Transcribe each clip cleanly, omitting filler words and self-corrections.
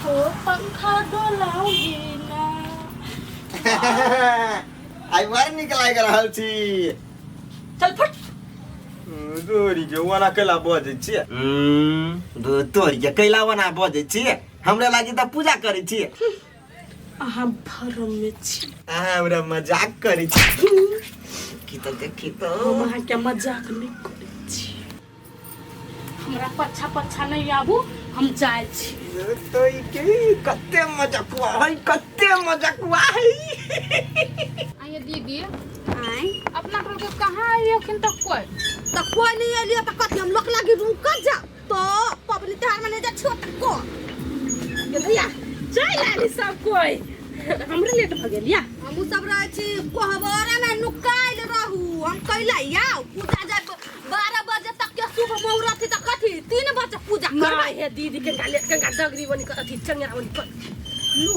हो पंखा डोलाओगी ना। आई बार निकल रहल छी। चल फट। दोरी के वना कैला बजे छी। दो तोरी के कैला वना बजे छी। हमरा लागि त पूजा करै छी। हम भरम में छी। हमरा मजाक करै छी। की तो हम अहाँ के मजाक नहीं करै छी। हमरा पछा नहीं आबू, हम जाय छी। तो के कत्ते मजाकुआ है, कत्ते मजाकुआ है। आइए दीदी अपना घर के कहाँ आइए अखन तक कोई नहीं आइलिए त कथि हम लोक लागी रुक जा तो पब्लिक त्योहार में जा छोट को ये भैया चल आली सब कोई। हमरे लेट भ गेल या। हम सब रहे छी कोहबरा में नुकाइल रहू। हम कैला या पूजा जा 12 बजे तक के शुभ मुहूर्त त कथि 3 बजे पूजा करबा। हे दीदी के लेट के दगरी बनी कथि चंगेरा बनी कर लो।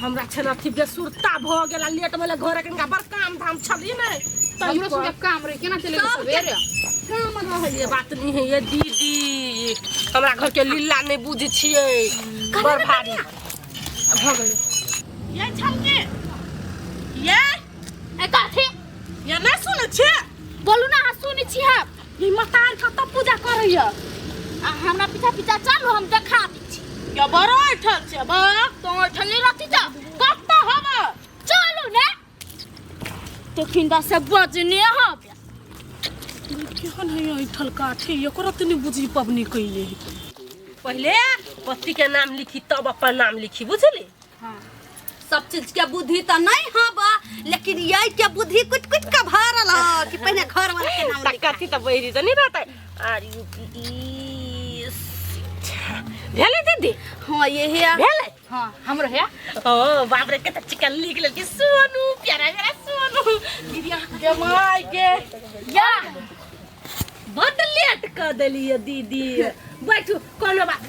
हमरा छना थी बेसुरता भ गेला लेट में घर के बड़ काम धाम छली नै। हमरो सब काम रहे केना चले सवेरे काम रहे। ये बात नहीं है ये दीदी, हमरा घर के लीला नहीं बुझी छिए। बड़ भारी भ गेल। ये छलके ये ए कथि ये ना सुनै छी। बोलू ना हाँ सुनी छी हम। ई मतार कत पूजा करैया। हमरा पीछा पीछा चलू हम देखा दी छी। या बड़ा ठल छे बाप तो ठली रहती त कत हवा चलू ने तो खिंदा से बजने हबे। केहन है ठल काठी एकरा तनी बुझी पबनी कइले। पहले पति के नाम लिखी तब अपन नाम लिखी बुझली। हां सब चीज के बुद्धि त नहीं हबा, लेकिन यही के बुद्धि कुछ कुछ का भरल ह कि पहले घर वाला के नाम लिखा। कथि त बहिरी त नहीं रहता आर यू पी ई भेले दीदी। हां ये है भेले। हां हमरो है। ओ बाप रे कत चिकन लिख ले कि सोनू प्यारा मेरा सोनू दीदी जमाई के या बड़ लेट कर देलिए दीदी। बैठू कोनो बात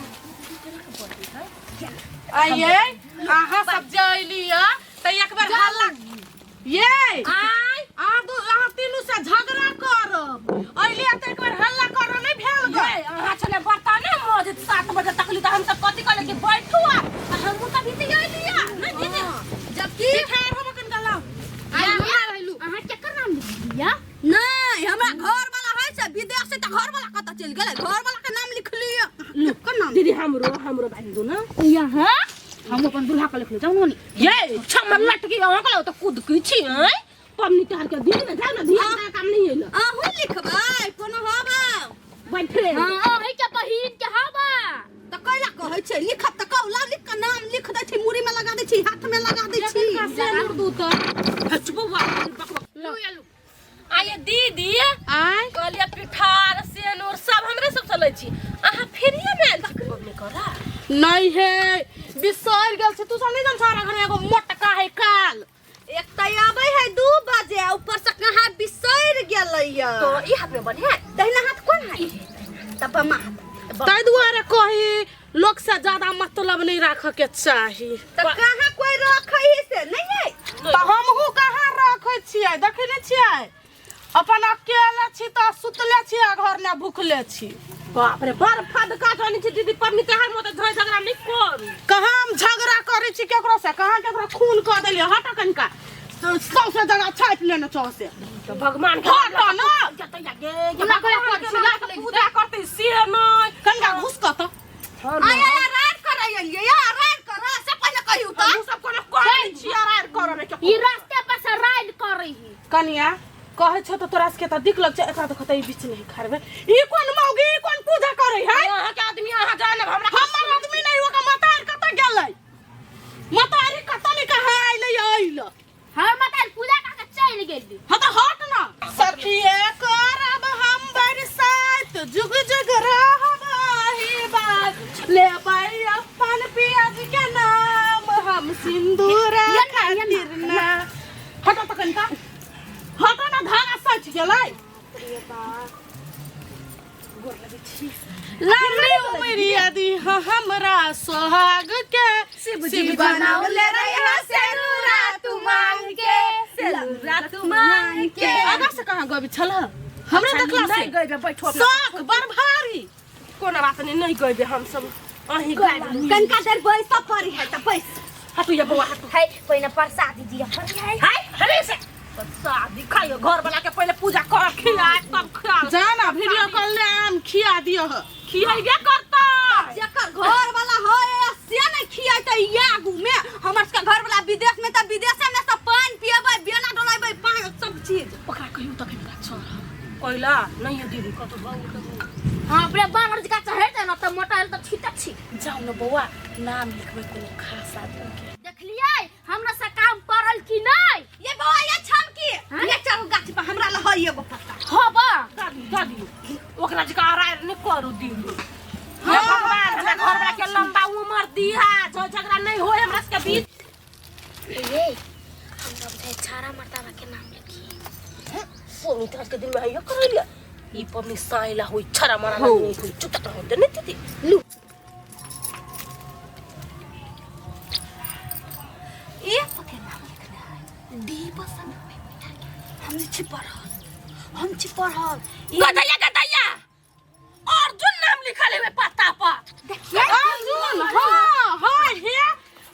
आइए आहा सब जइलिया त एक बार हल्ला ये आई आ दो आहा तीनू से झगड़ा करब अइले त एक बार हल्ला कर नहीं भेल गए। आहा चले बता ना मौज 7 बजे तक ली त हम सब कथि करे कि बैठू आ हम त भी जइलिया नहीं दीदी जबकि ठहर हम कन गला आइए रहलू अहाँ केकर नाम लिखलिया। नहीं हमरा घर वाला है से विदेश से त घर वाला कत चल गेले। घर वाला के नाम लिख लिया। केकर नाम दीदी हमरो बानी दो ना यहाँ हम अपन दुल्हा के लिख ले जाऊ नी। ये छमर लटकी वहां के त कूद की छी हैं पबनी त्योहार के दिन में जाओ ना धिया काम नहीं है। आहू लिखबाई कोनो हबा बैठे हां है के बहिन के हवा त कैला कहै छै लिखत त कहला लिख के नाम लिख दै छी, मुड़ी में लगा दै छी, हाथ में लगा दै छी। सेनुर दू त हचबुआ बकबक लो यालू आये दीदी आई कहलिया पिठार सेनुर सब हमरे सब चलै छी। आहा फेरिया में पबनी करा नहीं है बिसर गेल छै। तू सब नहीं जान सारा घर में एगो मोटका है काल एक त आबै है 2 बजे ऊपर से कहां बिसर गेलैया। तो ई हाथ में बने दहिना हाथ कोन है तब मा ताई दुआरे कही लोग से ज्यादा मतलब नहीं रख के चाही। त कहां कोई रखै से नहीं है त हमहु कहां रखै छियै देखै नै छियै अपन अकेले छी त सुतले छी घर में भूखले छी। बाप रे बड़ फदका जानी छी दीदी पबनी त्योहार में त झगड़ा नहीं करू। कहां हम झगड़ा करै छी केकरो से कहां केकरो खून क देलिए हट कनका सौसे जगह छाप लेना चौसे तो भगवान के हट ना जतया गे हमरा कोई पूजा करते से नहीं कनका घुस क त आया रात करैलिए या रात कर से पहले कहियो त हम सब कोनो कहै छी रात करबे के ई रास्ते पर से राइड कर रही कनिया कहे छ त तोरा के त दिख लग छ एकरा त खतई बीच नहीं खरबे। ई कोन मौगी ई कोन पूजा करे है यहां के आदमी यहां जाने हमरा हमर आदमी नहीं होगा मतार कत गेलै मतारी कत नहीं कहा आइले हम मतार पूजा करके चल गेली। हां त हट ना सखिए करब हम बरसात जुग जुग रहबाही बात ले पाई अपन पियाज के नाम हम सिंदूर खातिर ना हट त कनका हट ना धागा सच गेलै। अरे बा गोर लगे छी लम्बी उमरिया दी हमरा सोहाग के शिव जी बनावले रहिया सेनुरा तू मांग के सेनुरा तू मांग के। आगा से कहां गबी छल हमरा देखला से नहीं गइबे बैठो शौक बड़ भारी कोनो बात नहीं गइबे हम सब अही गाय कनका देर बैस पड़ी है त बैस हटू ये बउआ हटू है पहिने प्रसाद दिया पड़ी है हाय हरे से शादी खाइयो घर वाला के पहले पूजा कर खिया तब खा जाना वीडियो कॉल में आम खिया दियो खियाइबे करता जेकर घर वाला है से नहीं खिया त यागू में हमर के घर वाला विदेश में त विदेश में सब पानी पिएबै बेना डोलाइबै पानी सब चीज ओकरा कहियो तक के छ कोइला नहीं है दीदी कतो बाबू हां अपने बानर जी का चढ़े न त मोटाइल त छिटा छी जाओ न बउआ नाम लिखबै कोनो खास आदमी के देखलियै हमरा से काम परल कि नहीं ये बउआ ये छम की ले चढ़ू गाछ पर हमरा ल है एगो पत्ता हां बा दादी ओकरा जी का आराय न करू दीदी हे भगवान हमरा घर वाला के लंबा उम्र दिया जो झगड़ा नहीं होय हमरा के बीच ए हमरा बुझे छारा मर्दावा के नाम लिखी सोनी तरह के दिन में आइयो कर लिया ई पबनी साइला होई छरा मारा नहीं होई चुटत रहो दे नहीं दीदी लू ये पके नाम लिखना है डी पसंद में हम छिपरहल गदैया अर्जुन नाम लिखले में पत्ता पर देखिए अर्जुन हां हां हे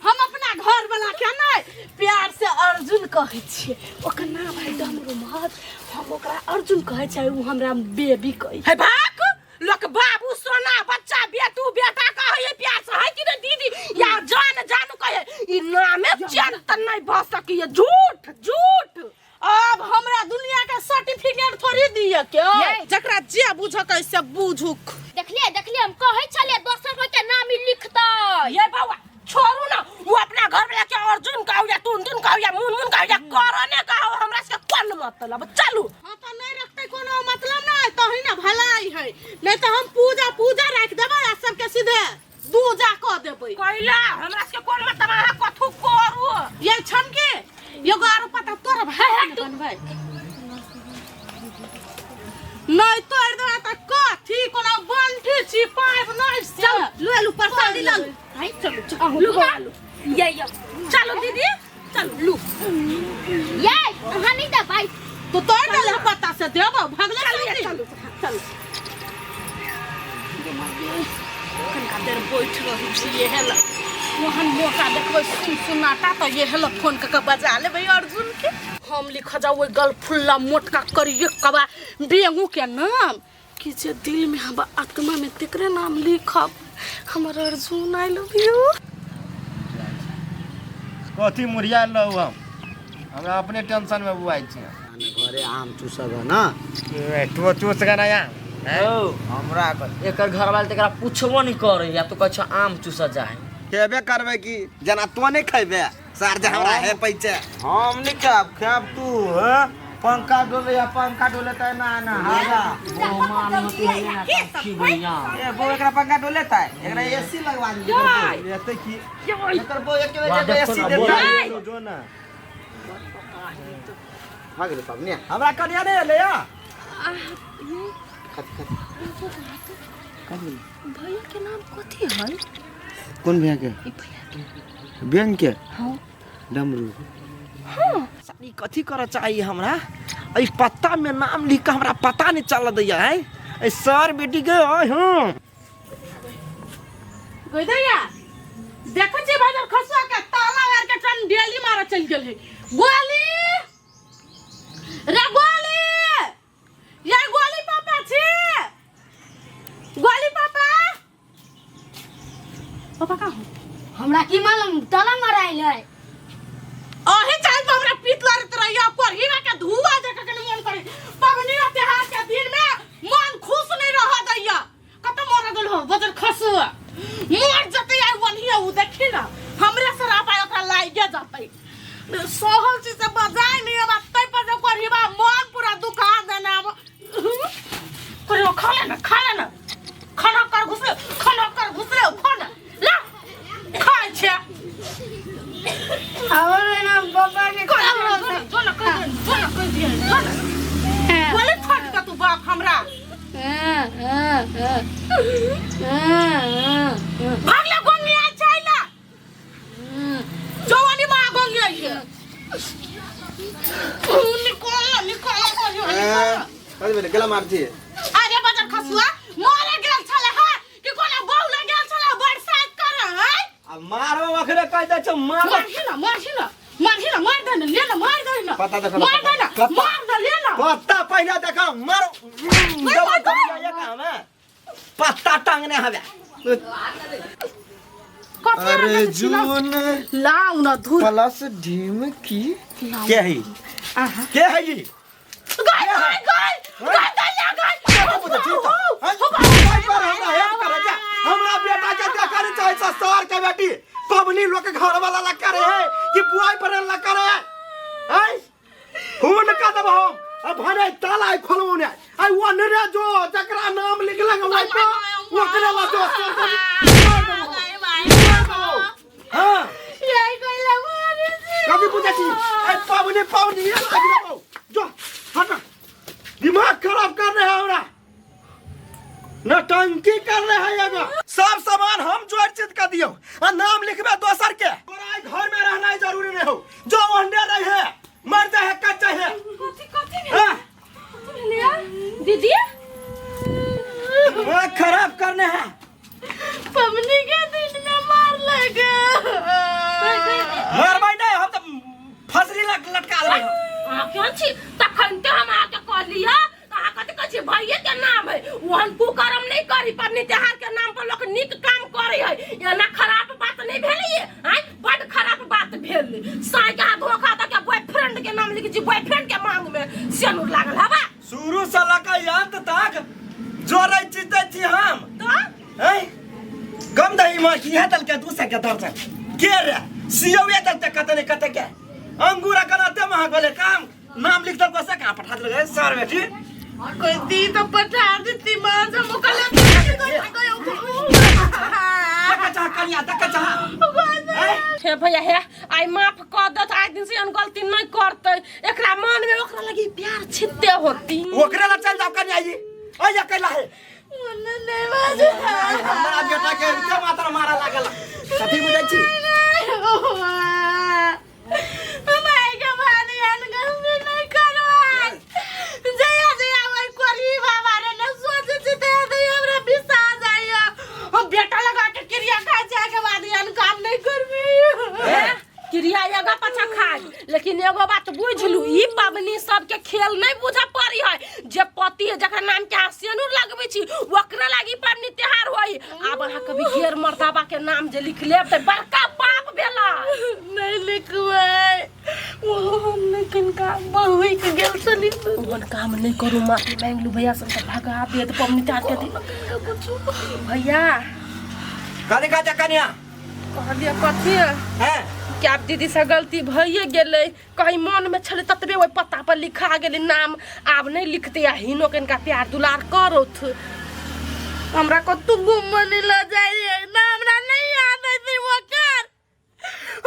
हम अपना घर वाला के नहीं प्यार से अर्जुन कहै छियै ओकर नाम है डमरू महत हम ओकरा अर्जुन कहै छै उ हमरा बेबी कहै है भाग लोक बाबू सोना बच्चा बेटू बेटा कहै प्यार से है कि नहीं दीदी या जान जानू कहै ई नामे चैन त नहीं भ सकी झूठ झूठ अब हमरा दुनिया का सर्टिफिकेट थोड़ी दिए के जकरा जे बुझ कैसे बुझुक देखलिए हम कहै छलिए दोसर कोई के नाम लिखतै ये बाबा छोड़ू ना वो अपना घर वाला के अर्जुन कहू या टुनटुन कहू या मुनमुन कहू या करने कहू हमरा से कोन मतलब चलू हां त नहीं रखते कोनो मतलब नहीं तही ना भलाई है नहीं तो हम पूजा रख देबै आ सब के सीधे दूजा क देबै कहला हमरा से कोन मतलब अहाँ कथु करू ये छनके एगो आरो पता तोरा भाई बनबै नहीं तोड़ दे त कथी कोनो बंठी छी पाइप नहीं से लू प्रसाद दिला हाय चलो लू ये चलो दीदी चलो लू ये हां नहीं दे भाई तो तोड़ दे पता से देबो भगले चलो चलो कनका देर बैठ रही छी ये हेला वहन मौका देखबै सुनाटा त ये हेला फोन के बजा लेबै अर्जुन के हम लिख जाओ गल फुल्ला मोटका करिए कबा बेंगू के नाम कि जे दिल में हम आत्मा में तेकरे नाम लिखब हमर अर्जुन आई लव यू कथी मुरिया लऊ हमरा अपने टेंशन में बुआई छी घरे आम चूसब ना तो चूस गना या ओ हमरा एकर घर वाले तकरा पूछबो नहीं करे या तो कछ आम चूस जाए केबे करबे की जना तो नहीं खइबे सर जे हमरा है पैसे हम नहीं खाब तू ह पंखा डोले या पंखा डोले त ना हागा वो मान होती है ना की भैया ए वो एकरा पंखा डोले ता एकरा एसी लगवा दी एते की एकर वो एक वजह एसी दे जो ना भागले पबने हमरा कनिया नहीं ले या भैया के नाम कथी है कौन भैया के बैंक के हां डमरू हां सारी कथी कर चाहिए हमरा ए पत्ता में नाम लिख के हमरा पता नहीं चल दैया है ए सर बेटी के हां गदैया देखो छी बाजार खसुआ के ताला यार के ट्रेन डेली मारा चल गेल है गोली रे गोली ये गोली पापा छी गोली पापा पापा का हमरा की मालूम ताला मराइल है अहे चाहे तो हमरा पीत लरत रहिया पर हीरा के धुआ देख के मन करे पवनी त्योहार के दिन में मन खुश नहीं रह दैया कत मर गेल हो बजर खसुआ मर जते आई वनिया उ देखी ना हमरे से रापा ओकरा लागे जतै सोहल चीज से बजाय नहीं अब तै पर जो करहिबा मन पूरा दुखा देना अब करे खा ले ना खाना कर घुसले फोन ला खाइ छे हमरे नाम बाबा के बोले फट का तू बाप हमरा भागले गोंगिया चाइला जवानी मा गोंगिया है निकल अरे बेटा गला मारती अरे बाजार खसुआ मोरे गेल छले हा कि कोना बहु ले गेल छले बरस कह दे छ मार मार दे ना ले ना मार दे ना पता देखो मार दे ना मार दे ले ना पत्ता पहले देखो मारो दवा कर ये काम है पत्ता टांगने हवे अरे जून लाऊ ना धूल प्लस ढीम की क्या है आहा क्या है ये गाय हमरा बेटा के क्या करे चाहे ससुर के बेटी पबनी लोग के घर वाला ला करे है कि बुआई पर ला करे है खून का दब हम अब भरे ताला खोलू ने आई वो नरे जो जकरा नाम लिखला वही पे वो करे ला जो हां यही कहला मारे कभी पूछा छी आई पबनी ये लाग जो हट दिमाग खराब कर रहे हैं हमरा नटंकी कर रहे हैं ये सब सामान हम जोड़ चित कर दियो और नाम लिखबे दोसर के तोरा घर में रहना जरूरी नहीं हो जो अंडे रहे है मर जाए कच्चा है दीदी वो खराब करने हैं पबनी के दिन में मार लगा मर भाई नहीं हम तो फसली लटका रहे हैं क्यों छी तखन ते हम आके कह लिया कते कछे भैया के नाम है ओहन कुकर्म नहीं करी पर नित्याहार के नाम पर लोग निक काम करे है ये ना खराब बात नहीं भेलै है बड़ खराब बात भेल साई का धोखा द के बॉयफ्रेंड के नाम लिख छी बॉयफ्रेंड के मांग में सेनुर लागल हवा शुरू से लेकर अंत तक जोड़ै चिते छी हम तो हैं गम दही मां की है तल के दूसरे के दर्जन के रे सीओए तल के कते ने कते के अंगूरा कनाते महा गले काम नाम लिख दल कोसा कहां पठा दे सर बेटी कोई दी तो पठा देती मां से मुकले तक कनिया तक हे भैया हे आई माफ कर दत आज दिन से अन गलती नहीं करते एकरा मन में ओकरा लगी प्यार छिते होती ओकरे ला चल जाओ कनिया जी ओ या कैला है नहीं बाज हमरा बेटा के के मात्र मारा लागल कथि बुझै छी हमारे के भानी अन गलती नहीं करवा जया जया वही कोरी बाबा रे न सोच छिते दे हमरा बिसा जाइयो हम बेटा लगा के क्रिया खा जाए के बाद अन काम नहीं करबी क्रिया एगो पछा खाई लेकिन एगो बात बुझलू ई पबनी सब के खेल नहीं बुझा पड़ी है जे पति है जकर नाम के सेनुर लगबै छी ओकरा लागी पबनी त्योहार होई आब अहाँ कभी घेर मर्दाबा के नाम जे लिख लेब त बड़का पाप भेला नहीं लिखबै वो हम लेकिन का बहुई के गेल चली ओन काम नहीं करू माफी मांग लू भैया सब भागा दे त पबनी त्योहार के दिन भैया कने का कनिया कह दिया कथी हैं क्या दीदी से गलती भइए गेलै कहीं मन में छले ततबे ओइ पत्ता पर लिखा गेलै नाम आब नहीं लिखते आ हिनो के इनका प्यार दुलार करत हमरा को तू घुमने ल जाइए ना हमरा नहीं याद है थी वो कर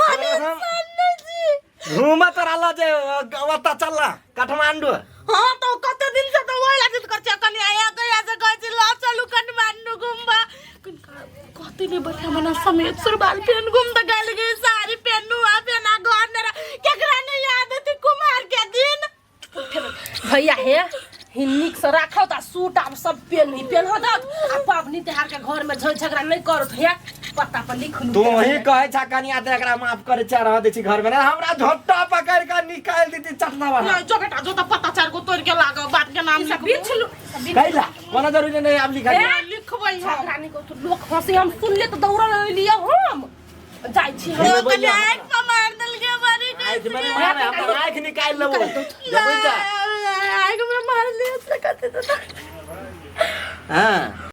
हम नहीं जी घूमा तोरा ला जे गवता चलला काठमांडू हां तो कते दिन से तो ओइ लागित कर छ कनी आया गया से कहै छी ल चलू काठमांडू घुमबा कहते नहीं बैठा मना समेत सुरबाल पेन घूम त गल गई सारी पेनू आ पेना घर ने केकरा नहीं याद है कुमार के दिन भैया हे हिन्निक से राखो ता सूट आप सब पेन ही पेन होत आ पबनी त्योहार के घर में झगड़ा झगड़ा नहीं करत है पत्ता पर लिख लू तू ही कहे छ कनिया त एकरा माफ करे छ रह दे छी घर में ना हमरा झोट्टा पकड़ के निकाल देती चटना वाला जो बेटा जो तो पत्ता चार को तोड़ के लागो बात के नाम सब बीच लू कैला कोना जरूरी नहीं अब लिखा लिखबै झगड़ा नहीं को तो लोग हंसी हम सुन ले तो दौड़ा लिया हम जाई छी हम कने मार दल के मारी आज मैंने मारा अपन आंख निकाल लेबो जब जा आग में मार ले सकते तो हां